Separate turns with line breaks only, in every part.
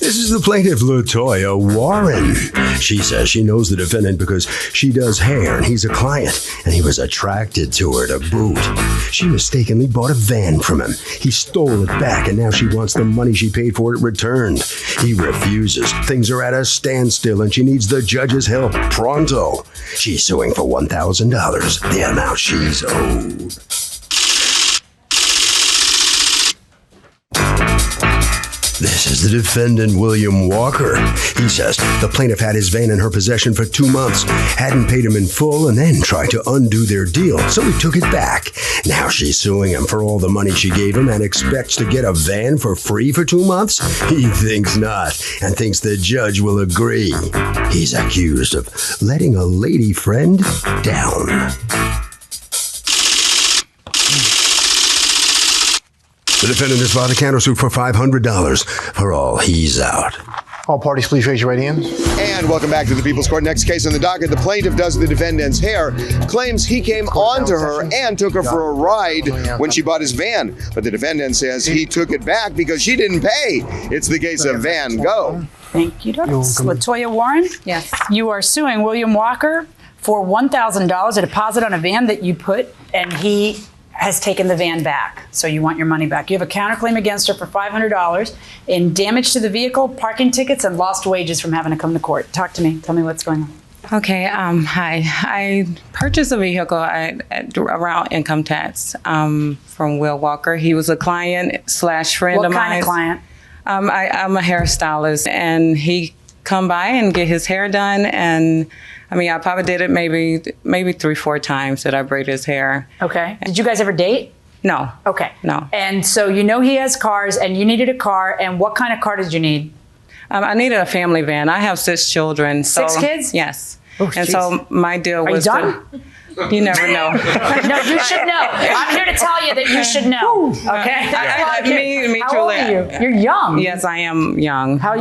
This is the plaintiff, LaToya Warren. She says she knows the defendant because she does hair and he's a client, and he was attracted to her to boot. She mistakenly bought a van from him. He stole it back, and now she wants the money she paid for it returned. He refuses. Things are at a standstill, and she needs the judge's help pronto. She's suing for $1,000, the amount she's owed. This is the defendant, William Walker. He says the plaintiff had his van in her possession for 2 months, hadn't paid him in full, and then tried to undo their deal, so he took it back. Now she's suing him for all the money she gave him and expects to get a van for free for 2 months? He thinks not, and thinks the judge will agree. He's accused of letting a lady friend down. The defendant has filed a countersuit for $500 for all he's out.
All parties, please raise your right hands.
And welcome back to the People's Court. Next case on the docket, the plaintiff does the defendant's hair, claims he came onto her and took her for a ride when she bought his van. But the defendant says he took it back because she didn't pay. It's the case of Van Gogh.
Thank you, LaToya Warren.
Yes.
You are suing William Walker for $1,000, a deposit on a van that you put, and he has taken the van back. So you want your money back. You have a counterclaim against her for $500 in damage to the vehicle, parking tickets, and lost wages from having to come to court. Talk to me. Tell me what's going on.
Okay. Hi. I purchased a vehicle around income tax from Will Walker. He was a client / friend of mine.
What kind of client?
I'm a hairstylist, and he come by and get his hair done, and I probably did it maybe 3-4 times that I braided his hair.
Okay. Did you guys ever date?
No.
Okay.
No.
And so you know he has cars, and you needed a car, and what kind of car did you need?
I needed a family van. I have 6 children.
6 kids?
Yes.
Oh,
and so my deal was
Are you done?
You never know.
No, you should know. I'm here to tell you that you should know. Okay?
Me
How old are you? You're young.
Yes, I am young.
How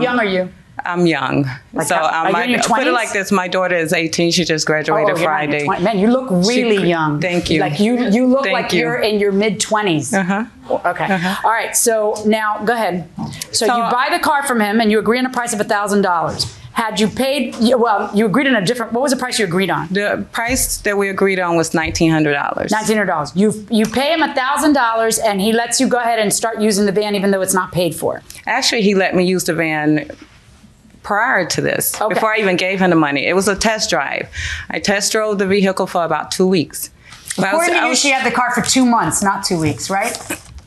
young are you?
I'm young.
Like
so
are you in your 20s?
Put it like this, my daughter is 18. She just graduated Friday.
Man, you look really young.
Thank you.
Like you look like you're in your mid-20s. Okay. All right, so now go ahead. So you buy the car from him and you agree on a price of $1,000. Had you paid, well, you agreed on a different, what was the price you agreed on?
The price that we agreed on was $1,900.
$1,900. You pay him $1,000 and he lets you go ahead and start using the van even though it's not paid for.
Actually, he let me use the van prior to this, before I even gave him the money. It was a test drive. I test drove the vehicle for about 2 weeks.
According to you, she had the car for 2 months, not 2 weeks, right?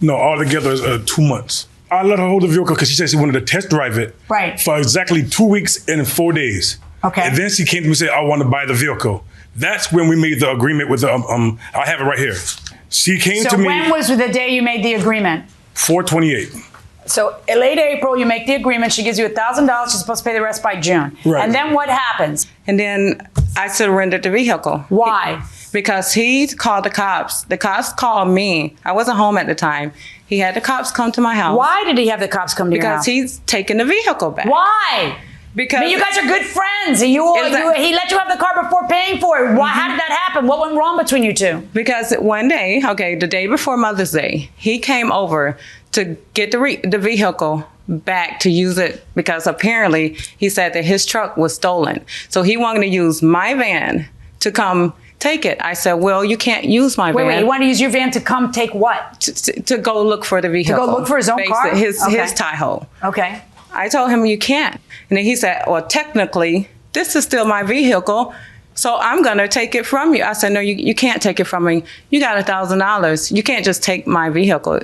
No, altogether is 2 months. I let her hold the vehicle because she said she wanted to test drive it for exactly 2 weeks and 4 days.
Okay.
And then she came to me and said, I want to buy the vehiole. That's when we made the agreement with the, I have it right here. She came to me.
So when was the day you made the agreement?
4/28.
So in late April, you make the agreement. She gives you $1,000. She's supposed to pay the rest by June.
Right.
And then what happens?
And then I surrendered the vehicle.
Why?
Because he called the cops. The cops called me. I wasn't home at the time. He had the cops come to my house.
Why did he have the cops come to your house?
Because he's taking the vehicle back.
Why?
Because
you guys are good friends. He let you have the car before paying for it. Why? How did that happen? What went wrong between you two?
Because one day, the day before Mother's Day, he came over to get the vehicle back to use it because apparently he said that his truck was stolen. So he wanted to use my van to come take it. I said, well, you can't use my van.
Wait, he wanted to use your van to come take what?
To go look for the vehicle.
To go look for his own car?
His Tahoe.
Okay.
I told him you can't. And then he said, well, technically, this is still my vehicle, so I'm going to take it from you. I said, no, you can't take it from me. You got $1,000. You can't just take my vehicle.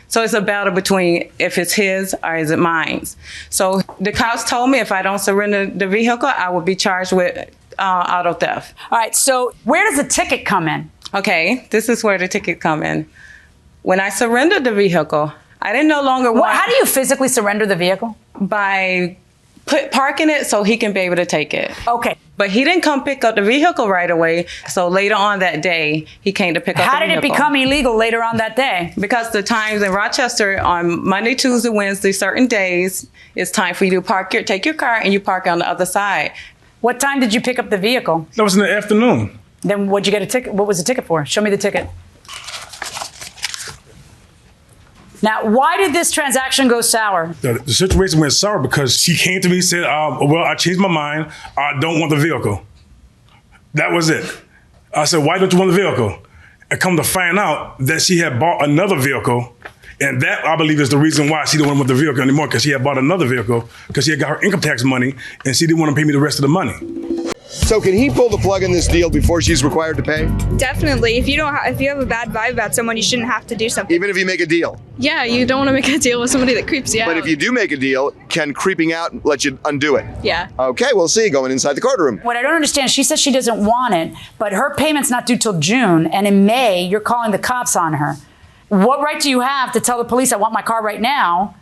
So it's a battle between if it's his or is it mine. So the cops told me if I don't surrender the vehicle, I will be charged with auto theft.
All right, so where does the ticket come in?
Okay, this is where the ticket come in. When I surrendered the vehicle, I didn't no longer want...
How do you physically surrender the vehicle?
By parking it so he can be able to take it.
Okay.
But he didn't come pick up the vehicle right away. So later on that day, he came to pick up the vehicle.
How did it become illegal later on that day?
Because the times in Rochester on Monday, Tuesday, Wednesday, certain days, it's time for you to take your car and you park on the other side.
What time did you pick up the vehicle?
That was in the afternoon.
Then what'd you get a ticket? What was the ticket for? Show me the ticket. Now, why did this transaction go sour?
The situation went sour because she came to me and said, well, I changed my mind. I don't want the vehicle. That was it. I said, why don't you want the vehicle? And come to find out that she had bought another vehicle. And that, I believe, is the reason why she didn't want the vehicle anymore, because she had bought another vehicle, because she had got her income tax money, and she didn't want to pay me the rest of the money.
So can he pull the plug in this deal before she's required to pay?
Definitely. If you have a bad vibe about someone, you shouldn't have to do something.
Even if you make a deal?
Yeah, you don't want to make a deal with somebody that creeps you out.
But if you do make a deal, can creeping out let you undo it?
Yeah.
Okay, we'll see. Going inside the courtroom.
What I don't understand, she says she doesn't want it, but her payment's not due till June, and in May, you're calling the cops on her. What right do you have to tell the police, I want my car right now,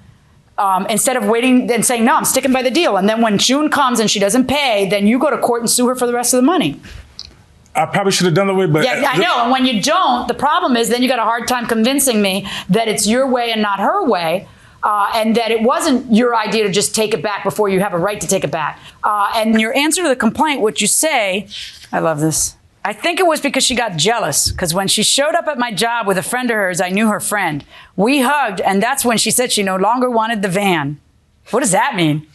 instead of waiting and saying, no, I'm sticking by the deal. And then when June comes and she doesn't pay, then you go to court and sue her for the rest of the money.
I probably should have done the way, but...
Yeah, I know. And when you don't, the problem is then you got a hard time convincing me that it's your way and not her way. And that it wasn't your idea to just take it back before you have a right to take it back. And your answer to the complaint, what you say, I love this. I think it was because she got jealous, because when she showed up at my job with a friend of hers, I knew her friend. We hugged, and that's when she said she no longer wanted the van. What does that mean?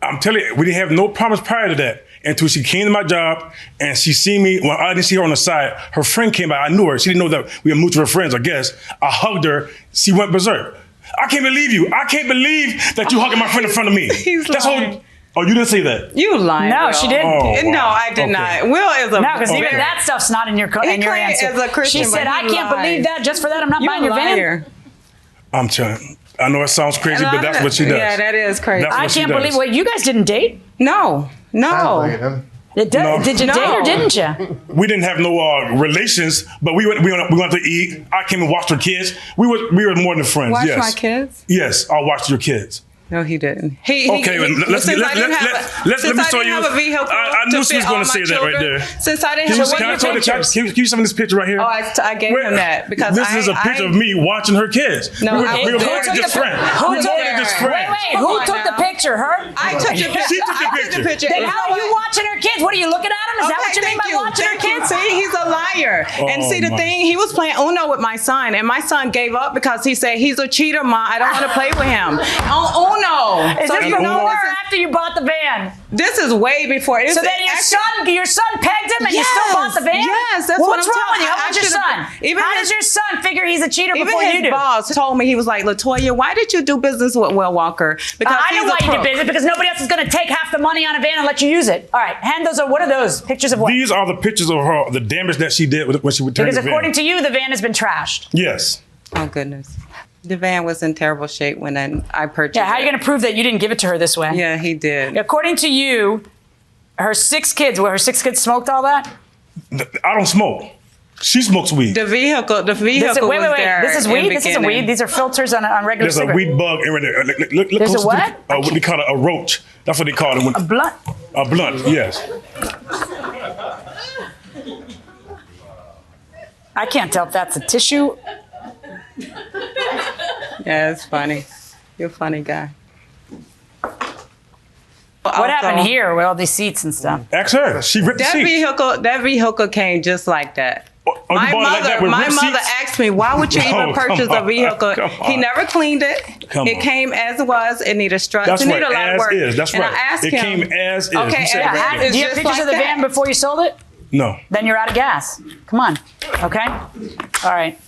I'm telling you, we didn't have no problems prior to that until she came to my job and she seen me. When I didn't see her on the side, her friend came by. I knew her. She didn't know that we were mutual friends, I guess. I hugged her. She went berserk. I can't believe you. I can't believe that you hugging my friend in front of me.
He's lying.
Oh, you didn't say that?
You lying.
No,
Will.
she didn't.
Oh, wow.
No, I did not. Will is a...
No, because even that stuff's not in your answer.
As a Christian,
she said, I can't believe that. Just for that, I'm not buying your van.
I'm telling. I know it sounds crazy, but that's what she does.
Yeah, that is crazy.
I can't believe. Wait, you guys didn't date?
No.
Did you date or didn't you?
We didn't have no relations, but we went to eat. I came and watched her kids. We were more than friends.
Watch
yes.
my kids?
Yes, I watched your kids.
No, he didn't.
Let me show you. I knew she was going to say that right there.
Since I didn't have a
Can you show me this picture right here?
Oh, I gave him that because
this is a picture of me watching her kids.
No,
we were more than just friends.
Wait, who took the picture? Her?
I took the picture.
She took the picture.
Then how are you watching her kids? What are you looking at them? Is that what you mean by watching her kids?
See, he's a liar. And see, the thing, he was playing Uno with my son, and my son gave up because he said, he's a cheater, Ma. I don't want to play with him. On Uno.
Is this before or after you bought the van?
This is way before.
So then your son pegged him and you still bought the van?
Yes, that's
what's
what I'm
wrong with you?
telling
How old's your son? How does your son figure he's a cheater before you do?
Even his boss told me, he was like, LaToya, why did you do business with Will Walker? Because
I know why you did business, because nobody else is going to take half the money on a van and let you use it. All right, hand those over. What are those? Pictures of what?
These are the pictures of her, the damage that she did when she returned the van.
Because according to you, the van has been trashed.
Yes.
Oh, goodness. The van was in terrible shape when I purchased it.
Yeah, how are you going to prove that you didn't give it to her this way?
Yeah, he did.
According to you, her 6 kids smoked all that?
I don't smoke. She smokes weed.
The vehicle was there.
This is weed? This isn't weed. These are filters on regular cigarettes.
There's a weed bug in there. Look
There's a what?
What they call it, a roach. That's what they call it.
A blunt?
A blunt, yes.
I can't tell if that's a tissue.
Yeah, it's funny. You're a funny guy.
What happened here with all these seats and stuff?
Ask her. She ripped the seats.
That vehicle came just like that. My mother asked me, why would you even purchase a vehicle? He never cleaned it. It came as it was. It needed struts. It needed a lot of work.
That's right.
And I asked him.
It came as is.
Okay,
do you have pictures of the van before you sold it?
No.
Then you're out of gas. Come on. Okay? All right.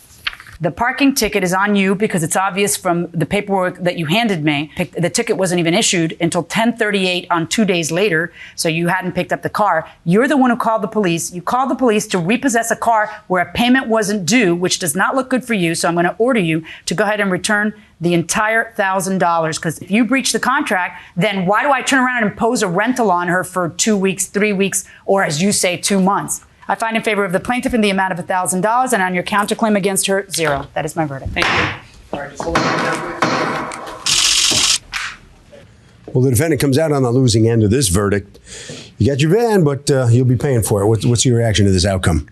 The parking ticket is on you because it's obvious from the paperwork that you handed me. The ticket wasn't even issued until 10:38 on 2 days later, so you hadn't picked up the car. You're the one who called the police. You called the police to repossess a car where a payment wasn't due, which does not look good for you, so I'm going to order you to go ahead and return the entire $1,000, because if you breach the contract, then why do I turn around and impose a rental on her for 2 weeks, 3 weeks, or as you say, 2 months? I find in favor of the plaintiff in the amount of $1,000, and on your counterclaim against her, 0. That is my verdict. Thank you.
Well, the defendant comes out on the losing end of this verdict. You got your van, but you'll be paying for it. What's your reaction to this outcome?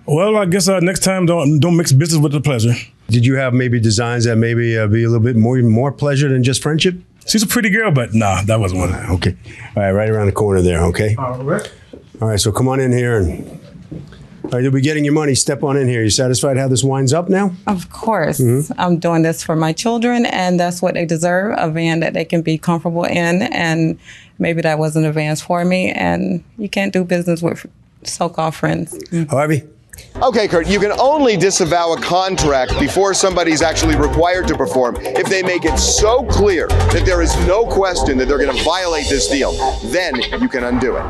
Well, I guess next time don't mix business with the pleasure.
Did you have maybe designs that maybe be a little bit more pleasure than just friendship?
She's a pretty girl, but nah, that wasn't one of them.
Okay. All right, right around the corner there, okay?
All right.
All right, so come on in here and All right, you'll be getting your money. Step on in here. You satisfied how this winds up now?
Of course.
Mm-hmm.
I'm doing this for my children, and that's what they deserve, a van that they can be comfortable in. And maybe that wasn't a van for me, and you can't do business with so-called friends.
Harvey?
Okay, Kurt, you can only disavow a contract before somebody's actually required to perform if they make it so clear that there is no question that they're going to violate this deal. Then you can undo it.